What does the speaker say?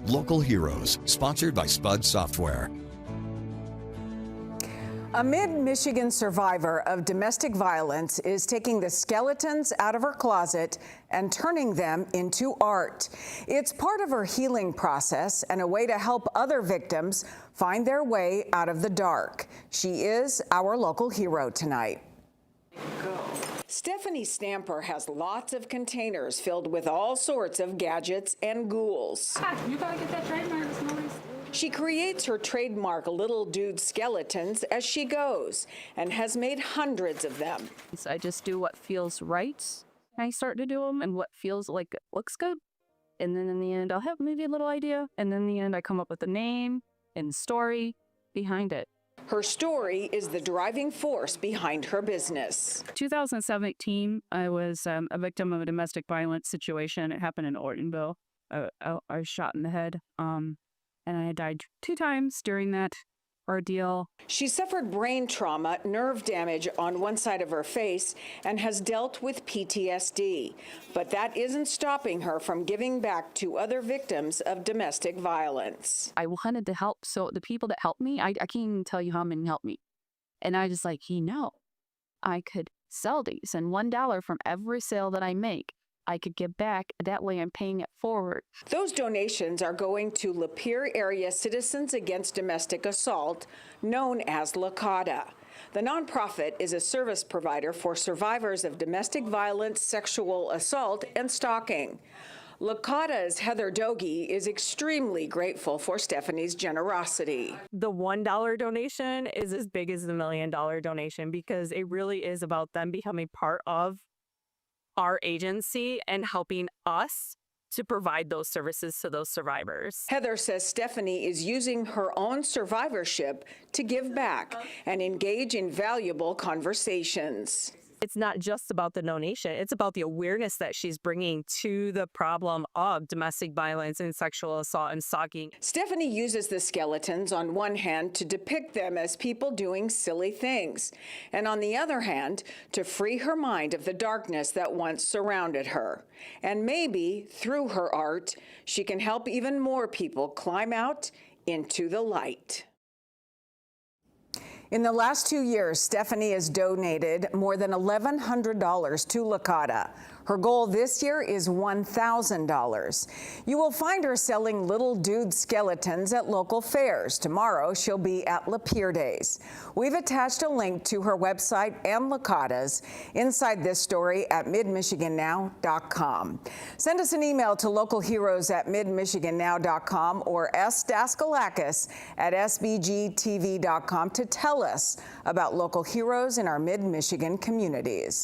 Local Heroes, sponsored by Spud Software. A Mid-Michigan survivor of domestic violence is taking the skeletons out of her closet and turning them into art. It's part of her healing process and a way to help other victims find their way out of the dark. She is our local hero tonight. Stephanie Stamper has lots of containers filled with all sorts of gadgets and ghouls. You gotta get that trademark noise. She creates her trademark little dude skeletons as she goes and has made hundreds of them. So I just do what feels right. I start to do them and what feels like it looks good. And then in the end, I'll have maybe a little idea. And then in the end, I come up with a name and story behind it. Her story is the driving force behind her business. 2017, I was a victim of a domestic violence situation. It happened in Ortonville. I was shot in the head, and I died 2 times during that ordeal. She suffered brain trauma, nerve damage on one side of her face, and has dealt with PTSD. But that isn't stopping her from giving back to other victims of domestic violence. I wanted to help, so the people that helped me, I can't even tell you how many helped me. And I just like, I could sell these, and $1 from every sale that I make, I could give back. That way I'm paying it forward. Those donations are going to Lapeer Area Citizens Against Domestic Assault, known as LACADA. The nonprofit is a service provider for survivors of domestic violence, sexual assault, and stalking. LACADA's Heather Dogie is extremely grateful for Stephanie's generosity. The $1 donation is as big as the $1 million donation because it really is about them becoming part of our agency and helping us to provide those services to those survivors. Heather says Stephanie is using her own survivorship to give back and engage in valuable conversations. It's not just about the donation. It's about the awareness that she's bringing to the problem of domestic violence and sexual assault and stalking. Stephanie uses the skeletons on one hand to depict them as people doing silly things, and on the other hand, to free her mind of the darkness that once surrounded her. And maybe, through her art, she can help even more people climb out into the light. In the last 2 years, Stephanie has donated more than $1,100 to LACADA. Her goal this year is $1,000. You will find her selling little dude skeletons at local fairs. Tomorrow, she'll be at Lapeer Days. We've attached a link to her website and LACADA's inside this story at MidMichiganNow.com. Send us an email to localheroes@MidMichiganNow.com or sdaskalakis@sbgtv.com to tell us about local heroes in our Mid-Michigan communities.